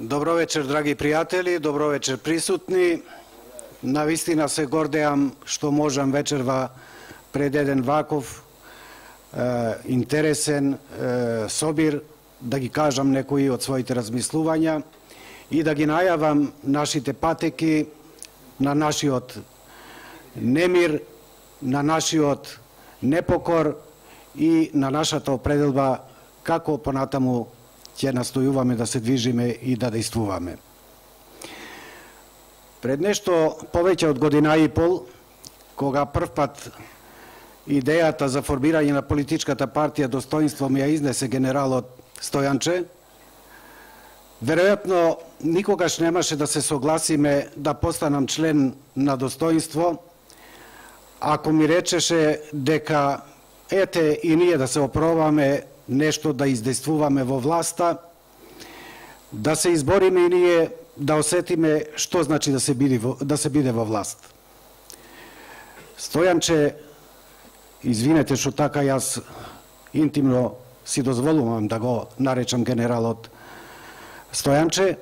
Добро вечер, драги пријатели, добро вечер присутни. Навистина се гордеам што можам вечерва пред еден ваков интересен собир да ги кажам некои од своите размислувања и да ги најавам нашите патеки на нашиот немир, на нашиот непокор и на нашата определба како понатаму ќе настојуваме да се движиме и да действуваме. Пред нешто повеќе од година и пол, кога првпат идејата за формирање на политичката партија Достоинство ми ја изнесе генералот Стојанче, веројатно никогаш немаше да се согласиме да постанам член на Достоинство, ако ми речеше дека ете и ние да се опробаме нешто да издействуваме во власта, да се избориме и ние да осетиме што значи да се биде во власт. Стојанче, извинете што така јас интимно си дозволувам да го наречам генералот Стојанче,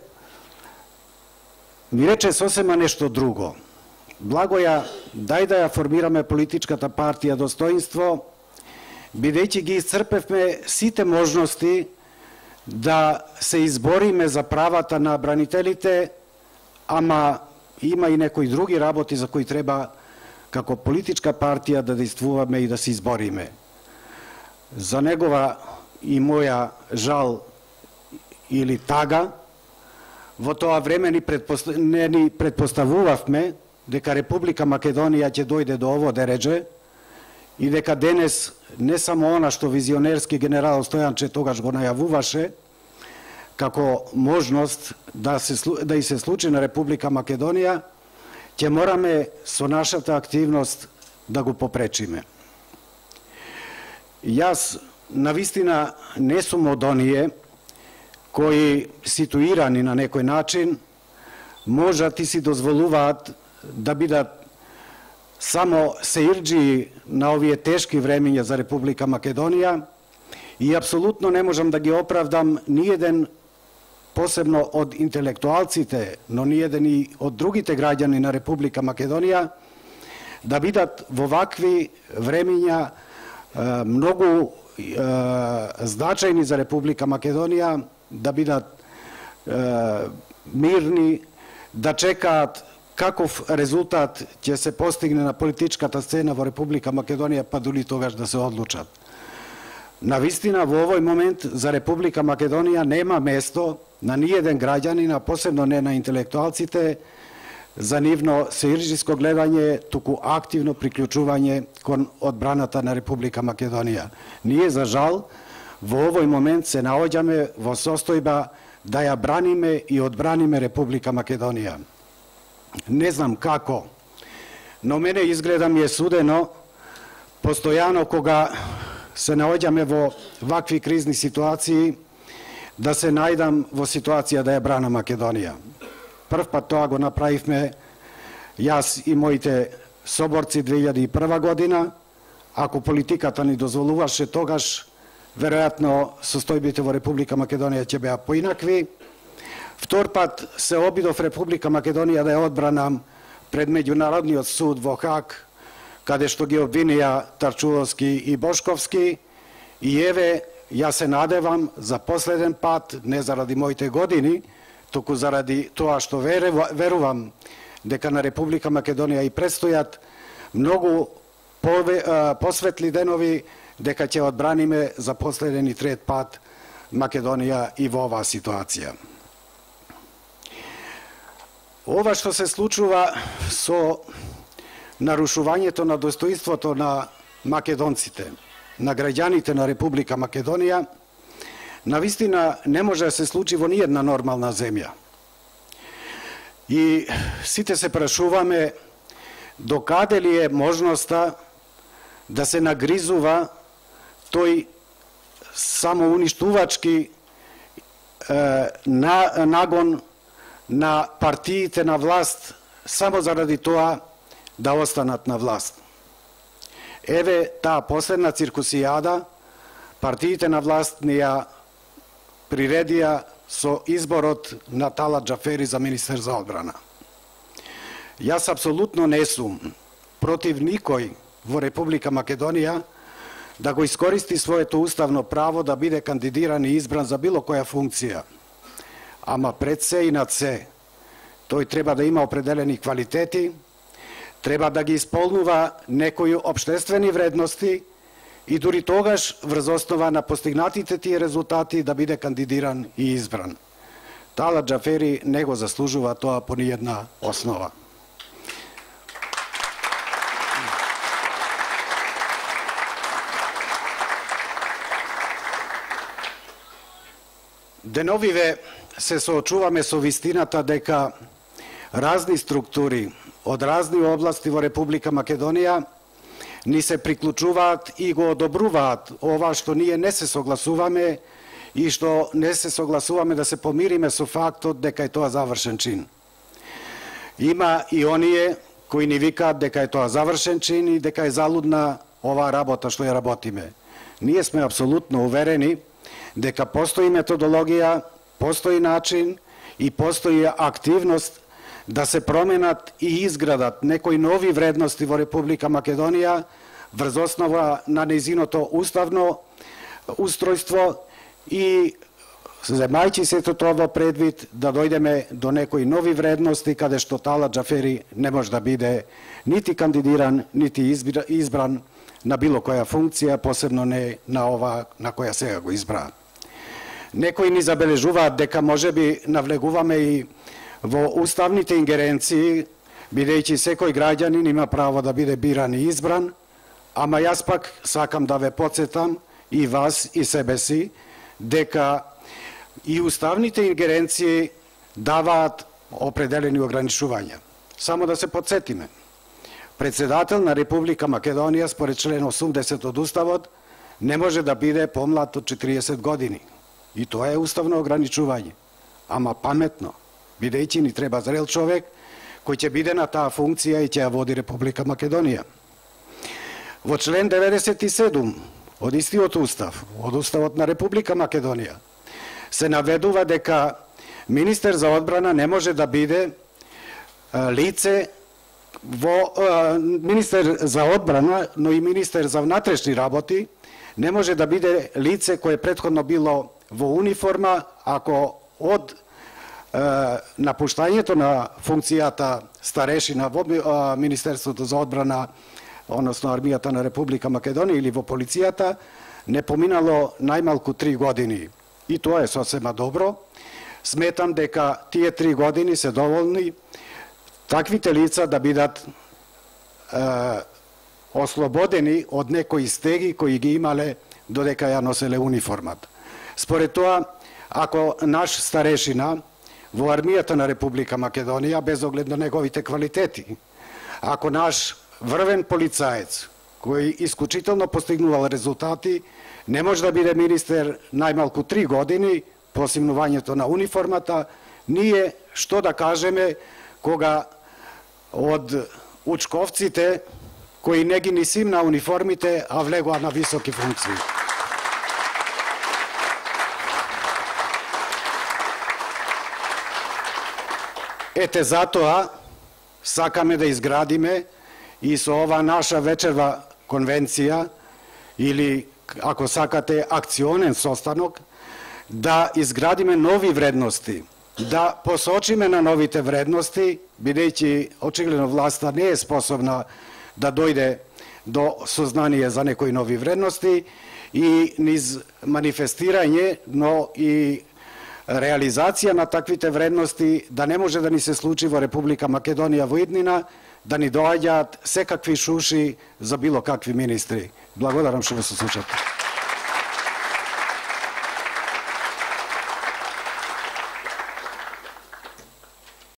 ми рече сосема нешто друго. Благоја, дај да ја формираме политичката партија Достоинство, бидејќи ги исцрпевме сите можности да се избориме за правата на бранителите, ама има и некои други работи за кои треба како политичка партија да действуваме и да се избориме. За негова и моја жал или тага, во тоа време не ни предпоставувавме дека Република Македонија ќе дојде до ово дередже и дека денес не само она што визионерски генерал Стојанче тогаш го најавуваше како можност да и се случи на Република Македонија, ќе мораме со нашата активност да го попречиме. Јас навистина не сум од оние кои ситуирани на некој начин можат и си дозволуваат да бидат само сеирџии на овие тешки времења за Република Македонија и апсолутно не можам да ги оправдам ниеден, посебно од интелектуалците, но ниеден и од другите граѓани на Република Македонија, да бидат во вакви времења многу значајни за Република Македонија, да бидат мирни, да чекаат каков резултат ќе се постигне на политичката сцена во Република Македонија, па дури тогаш да се одлучат. Навистина, во овој момент за Република Македонија нема место на ниеден граѓанин, а посебно не на интелектуалците, за нивно сеирџиско гледање, туку активно приклучување кон одбраната на Република Македонија. Ние, за жал, во овој момент се наоѓаме во состојба да ја браниме и одбраниме Република Македонија. Не знам како, но мене изгледа ми е судено постојано кога се наоѓаме во вакви кризни ситуации да се најдам во ситуација да ја брана Македонија. Прв пат тоа го направивме јас и моите соборци 2001 година, ако политиката ни дозволуваше тогаш, веројатно состојбите во Република Македонија ќе беа поинакви. Втор пат се обидов Република Македонија да ја одбранам пред Меѓународниот суд во Хаг, каде што ги обвинија Тарчуловски и Бошковски, и еве, јас се надевам за последен пат, не заради моите години, туку заради тоа што верувам дека на Република Македонија и предстојат многу посветли денови, дека ќе одбраниме за последен и трет пат Македонија и во оваа ситуација. Ова што се случува со нарушувањето на достоинството на македонците, на граѓаните на Република Македонија, навистина не може да се случи во ниедна нормална земја. И сите се прашуваме докаде ли е можноста да се нагризува тој самоуништувачки нагон на партиите на власт само заради тоа да останат на власт. Еве таа последна циркусијада, партиите на власт ни ја приредија со изборот на Талат Џафери за министер за одбрана. Јас апсолутно не сум против никој во Република Македонија да го искористи своето уставно право да биде кандидиран и избран за било која функција. Ама пред се и над се, тој треба да има определени квалитети, треба да ги исполнува некои општествени вредности и дури тогаш врз основа на постигнатите тие резултати да биде кандидиран и избран. Талат Џафери не го заслужува тоа по ниједна основа. Деновиве се соочуваме со вистината дека разни структури од разни области во Република Македонија ни се приклучуваат и го одобруваат ова што ние не се согласуваме и што не се согласуваме да се помириме со фактот дека е тоа завршен чин. Има и оние кои ни викаат дека е тоа завршен чин и дека е залудна оваа работа што ја работиме. Ние сме апсолутно уверени дека постои методологија, постои начин и постои активност да се променат и изградат некои нови вредности во Република Македонија врз основа на нејзиното уставно устројство и земајќи сето тоа во предвид да дојдеме до некои нови вредности каде што Талат Џафери не може да биде нити кандидиран, нити избран на било која функција, посебно не на ова на која сега го избра. Некои ни забележуваат дека можеби навлегуваме и во уставните ингеренции, бидејќи секој граѓанин има право да биде биран и избран, ама јас пак сакам да ве потсетам и вас и себе си дека и уставните ингеренции даваат определени ограничувања. Само да се потсетиме. Председател на Република Македонија според член 80 од Уставот не може да биде помлад од 40 години. И тоа е уставно ограничување. Ама паметно, бидејќи ни треба зрел човек кој ќе биде на таа функција и ќе ја води Република Македонија. Во член 97 од истиот устав, од Уставот на Република Македонија, се наведува дека министер за одбрана не може да биде лице министер за одбрана, но и министер за внатрешни работи не може да биде лице кое претходно било во униформа ако од напуштањето на функцијата старешина во Министерството за одбрана, односно армијата на Република Македонија или во полицијата, не поминало најмалку 3 години. И тоа е сосема добро. Сметам дека тие 3 години се доволни таквите лица да бидат ослободени од некои стеги кои ги имале додека ја носеле униформата. Според тоа, ако наш старешина во армијата на Република Македонија, без оглед на неговите квалитети, ако наш врвен полицаец, кој исклучително постигнувал резултати, не може да биде министер најмалку 3 години по осигнувањето на униформата, ние што да кажеме кога од учковците кои не ги ни симна униформите, а влегоа на високи функции. Ете затоа сакаме да изградиме и со ова наша вечерва конвенција или ако сакате акционен состанок да изградиме нови вредности, да посочиме на новите вредности, бидејќи очигледно власта не е способна да дојде до сознание за некои нови вредности и низ манифестирање, но и реализација на таквите вредности да не може да ни се случи во Република Македонија во иднина, да ни доаѓаат секакви шуши за било какви министри. Благодарам што ме се слушате.